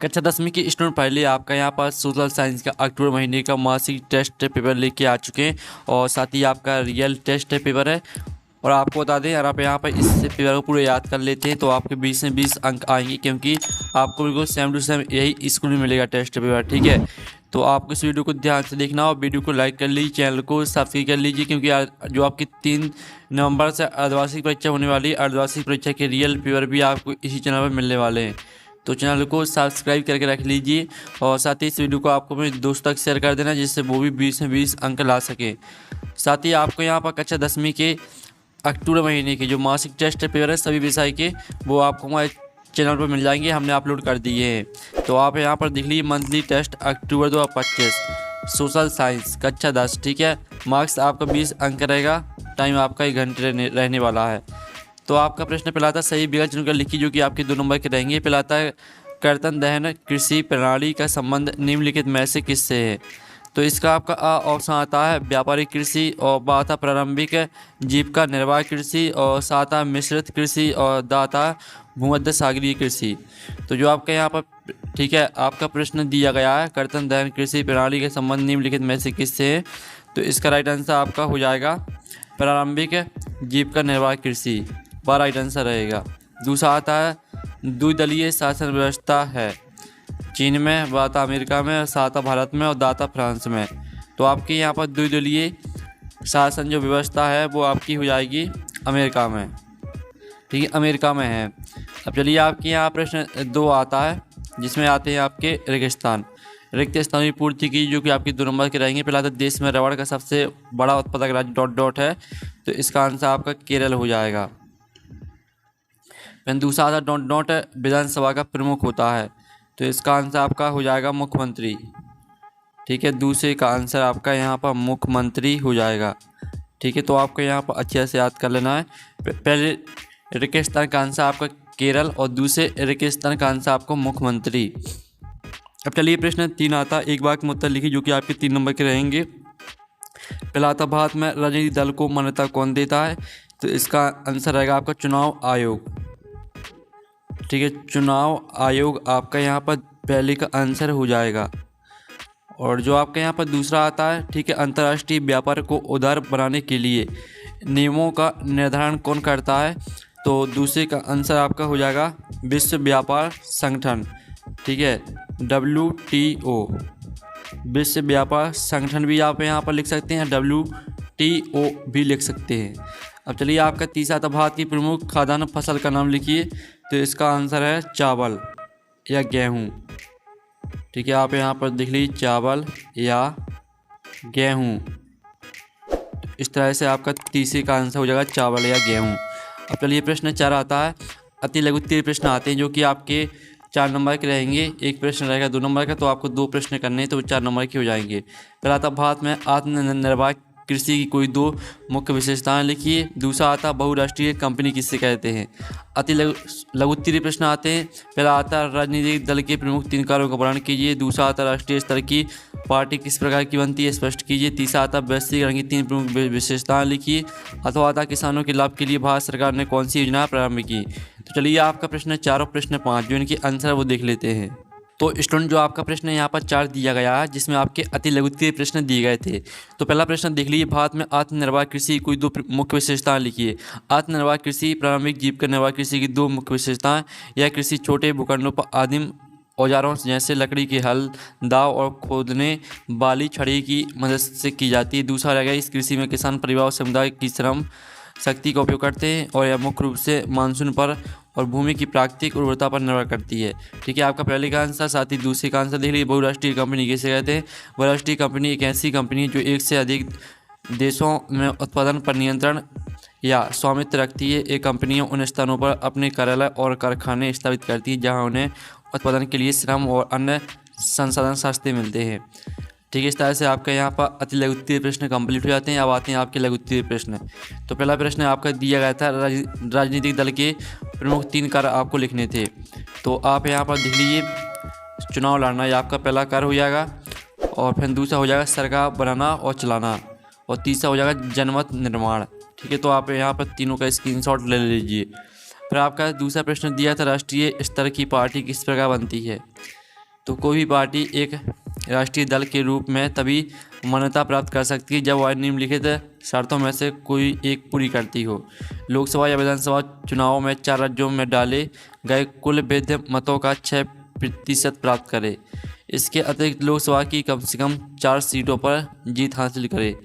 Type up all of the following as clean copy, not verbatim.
कक्षा 10वीं के स्टूडेंट पहले आपका यहाँ पर सोशल साइंस का अक्टूबर महीने का मासिक टेस्ट पेपर लेके आ चुके हैं और साथ ही आपका रियल टेस्ट पेपर है। और आपको बता दें, अगर आप यहाँ पर इस पेपर को पूरे याद कर लेते हैं तो आपके 20 में 20 अंक आएंगे, क्योंकि आपको बिल्कुल सेम टू सेम यही स्कूल में मिलेगा टेस्ट पेपर। ठीक है, तो आपको इस वीडियो को ध्यान से देखना और वीडियो को लाइक कर लीजिए, चैनल को सब्सक्राइब कर लीजिए, क्योंकि जो आपकी 3 नवंबर से अर्धवार्षिक परीक्षा होने वाली अर्धवार्षिक परीक्षा के रियल पेपर भी आपको इसी चैनल पर मिलने वाले हैं। तो चैनल को सब्सक्राइब करके रख लीजिए और साथ ही इस वीडियो को आपको अपने दोस्तों तक शेयर कर देना, जिससे वो भी 20 में 20 अंक ला सके। साथ ही आपको यहाँ पर कक्षा 10वीं के अक्टूबर महीने के जो मासिक टेस्ट पेपर है सभी विषय के, वो आपको हमारे चैनल पर मिल जाएंगे, हमने अपलोड कर दिए हैं। तो आप यहाँ पर देख लीजिए, मंथली टेस्ट अक्टूबर 2025 सोशल साइंस कक्षा 10। ठीक है, मार्क्स आपका 20 अंक रहेगा, टाइम आपका 1 घंटे रहने वाला है। तो आपका प्रश्न पहला था सही विकल्प चुनकर लिखिए, जो कि आपके 2 नंबर के रहेंगे। पहला था कर्तन दहन कृषि प्रणाली का संबंध निम्नलिखित में से किससे है। तो इसका आपका ऑप्शन आता है व्यापारिक कृषि, और बा था प्रारंभिक जीविका निर्वाह कृषि, और सात था मिश्रित कृषि, और दा था भूमध्य सागरीय कृषि। तो जो आपका यहाँ पर ठीक है आपका प्रश्न दिया गया है कर्तन दहन कृषि प्रणाली के संबंध निम्नलिखित में से किससे है, तो इसका राइट आंसर आपका हो जाएगा प्रारंभिक जीविका निर्वाह कृषि, 12 राइट आंसर रहेगा। दूसरा आता है द्विदलीय शासन व्यवस्था है, चीन में, बाता अमेरिका में, साता भारत में और दाता फ्रांस में। तो आपकी यहाँ पर द्विदलीय शासन जो व्यवस्था है वो आपकी हो जाएगी अमेरिका में। ठीक है, अमेरिका में है। अब चलिए आपके यहाँ प्रश्न 2 आता है, जिसमें आते हैं आपके रेगिस्तान। रिक्त स्थानों की पूर्ति की, जो कि आपकी 2 नंबर के रहेंगे। पहला था देश में रबड़ का सबसे बड़ा उत्पादक राज्य ... है, तो इसका आंसर आपका केरल हो जाएगा। फिर दूसरा था ... विधानसभा का प्रमुख होता है, तो इसका आंसर आपका हो जाएगा मुख्यमंत्री। ठीक है, दूसरे का आंसर आपका यहाँ पर मुख्यमंत्री हो जाएगा। ठीक है, तो आपको यहाँ पर अच्छे से याद कर लेना है। पहले रेगिस्तान का आंसर आपका केरल और दूसरे रेगिस्तान का आंसर आपको मुख्यमंत्री। अब चलिए प्रश्न 3 आता है, एक वाक्य में उत्तर लिखिए, जो कि आपके 3 नंबर के रहेंगे। पहला आता भारत में राजनीतिक दल को मान्यता कौन देता है, तो इसका आंसर रहेगा आपका चुनाव आयोग। ठीक है, चुनाव आयोग आपका यहाँ पर पहले का आंसर हो जाएगा। और जो आपका यहाँ पर दूसरा आता है, ठीक है, अंतर्राष्ट्रीय व्यापार को उदार बनाने के लिए नियमों का निर्धारण कौन करता है, तो दूसरे का आंसर आपका हो जाएगा विश्व व्यापार संगठन। ठीक है, WTO, विश्व व्यापार संगठन भी आप यहाँ पर लिख सकते हैं, WTO भी लिख सकते हैं। अब चलिए आपका तीसरा था भारत की प्रमुख खाद्यान्न फसल का नाम लिखिए, तो इसका आंसर है चावल या गेहूँ। ठीक है, आप यहाँ पर देख लीजिए चावल या गेहूँ। इस तरह से आपका तीसरे का आंसर हो जाएगा चावल या गेहूँ। अब चलिए प्रश्न 4 आता है, अति लघु 3 प्रश्न आते हैं, जो कि आपके 4 नंबर के रहेंगे। एक प्रश्न रहेगा 2 नंबर का, तो आपको 2 प्रश्न करने हैं, तो 4 नंबर के हो जाएंगे। पहला आता भारत में आत्मनिर्भर कृषि की कोई 2 मुख्य विशेषताएं लिखिए। दूसरा आता बहुराष्ट्रीय कंपनी किससे कहते हैं। अति लघु 3 प्रश्न आते हैं। पहला आता राजनीतिक दल के प्रमुख 3 कार्यों का वर्णन कीजिए। दूसरा आता राष्ट्रीय स्तर की पार्टी किस प्रकार की बनती है, स्पष्ट कीजिए। तीसरा आता वैश्वीकरण की 3 प्रमुख विशेषताएं लिखिए। अथवा आता किसानों के लाभ के लिए भारत सरकार ने कौन सी योजना प्रारंभ की। तो चलिए आपका प्रश्न 4 और प्रश्न 5 जो इनके आंसर वो देख लेते हैं। तो स्टूडेंट जो आपका प्रश्न यहाँ पर 4 दिया गया है, जिसमें आपके अति लघु 3 प्रश्न दिए गए थे। तो पहला प्रश्न देख लीजिए, भारत में आत्मनिर्भर कृषि की कोई 2 मुख्य विशेषताएं लिखिए। आत्मनिर्भर कृषि, प्रारंभिक जीविका निर्वाह कृषि की 2 मुख्य विशेषताएं। यह कृषि छोटे भूखंडों पर आदिम औजारों जैसे लकड़ी के हल, दाव और खोदने वाली छड़ी की मदद से की जाती है। दूसरा रहेगा, इस कृषि में किसान परिवार और समुदाय की श्रम शक्ति का उपयोग करते हैं, और यह मुख्य रूप से मानसून पर और भूमि की प्राकृतिक उर्वरता पर निर्भर करती है। ठीक है, आपका पहले का आंसर। साथ ही दूसरे का आंसर देख लीजिए, बहुराष्ट्रीय कंपनी किसे कहते हैं। बहुराष्ट्रीय कंपनी एक ऐसी कंपनी है जो एक से अधिक देशों में उत्पादन पर नियंत्रण या स्वामित्व रखती है। एक कंपनियां उन स्थानों पर अपने कार्यालय और कारखाने स्थापित करती है जहां उन्हें उत्पादन के लिए श्रम और अन्य संसाधन सस्ते मिलते हैं। ठीक है, इस तरह से आपका यहाँ पर अति लघु 3 प्रश्न कंप्लीट हो जाते हैं। अब आते हैं आपके लघु 3 प्रश्न। तो पहला प्रश्न आपका दिया गया था राजनीतिक दल के प्रमुख 3 कार्य आपको लिखने थे। तो आप यहाँ पर देख लीजिए, चुनाव लड़ना ये आपका पहला कार्य हो जाएगा, और फिर दूसरा हो जाएगा सरकार बनाना और चलाना, और तीसरा हो जाएगा जनमत निर्माण। ठीक है, तो आप यहाँ पर तीनों का स्क्रीनशॉट ले लीजिए। फिर आपका दूसरा प्रश्न दिया था राष्ट्रीय स्तर की पार्टी किस प्रकार बनती है। तो कोई भी पार्टी एक राष्ट्रीय दल के रूप में तभी मान्यता प्राप्त कर सकती है जब वह निम्नलिखित शर्तों में से कोई एक पूरी करती हो। लोकसभा या विधानसभा चुनावों में 4 राज्यों में डाले गए कुल वैध मतों का 6% प्राप्त करे। इसके अतिरिक्त लोकसभा की कम से कम 4 सीटों पर जीत हासिल करे।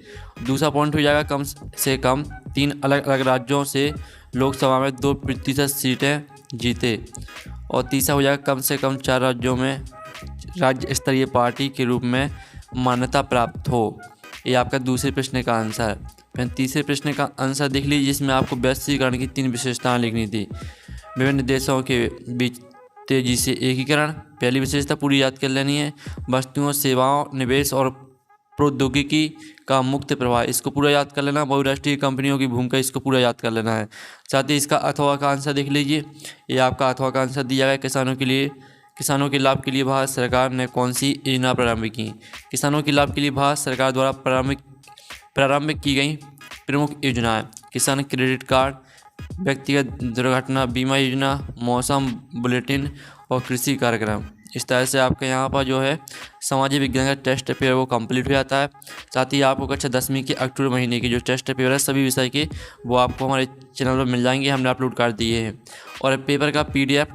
दूसरा पॉइंट हो जाएगा कम से कम 3 अलग अलग राज्यों से लोकसभा में 2% सीटें जीते। और तीसरा हो जाएगा कम से कम 4 राज्यों में राज्य स्तरीय पार्टी के रूप में मान्यता प्राप्त हो। ये आपका दूसरे प्रश्न का आंसर है। फिर तीसरे प्रश्न का आंसर देख लीजिए, जिसमें आपको वैश्वीकरण की 3 विशेषताएं लिखनी थी। विभिन्न देशों के बीच तेजी से एकीकरण, पहली विशेषता पूरी याद कर लेनी है। वस्तुओं, सेवाओं, निवेश और प्रौद्योगिकी का मुक्त प्रवाह, इसको पूरा याद कर लेना। बहुराष्ट्रीय कंपनियों की भूमिका, इसको पूरा याद कर लेना है। साथ ही इसका अथवा का आंसर देख लीजिए। ये आपका अथवा का आंसर दिया गया। किसानों के लाभ के लिए भारत सरकार ने कौन सी योजना प्रारंभ की? किसानों के लाभ के लिए भारत सरकार द्वारा प्रारंभ की गई प्रमुख योजनाएं: किसान क्रेडिट कार्ड, व्यक्तिगत दुर्घटना बीमा योजना, मौसम बुलेटिन और कृषि कार्यक्रम। इस तरह से आपके यहाँ पर जो है सामाजिक विज्ञान का टेस्ट पेपर वो कंप्लीट हो जाता है। साथ ही आपको कक्षा 10वीं के अक्टूबर महीने के जो टेस्ट पेपर है सभी विषय के, वो आपको हमारे चैनल पर मिल जाएंगे, हमने अपलोड कर दिए हैं। और पेपर का PDF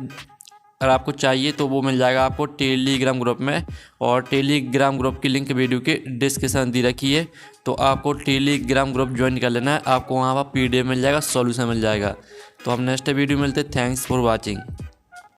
अगर आपको चाहिए तो वो मिल जाएगा आपको टेलीग्राम ग्रुप में, और टेलीग्राम ग्रुप की लिंक वीडियो के डिस्क्रिप्शन दी रखी है। तो आपको टेलीग्राम ग्रुप ज्वाइन कर लेना है, आपको वहाँ पर PDF मिल जाएगा, सॉल्यूशन मिल जाएगा। तो हम नेक्स्ट वीडियो मिलते हैं। Thanks for watching.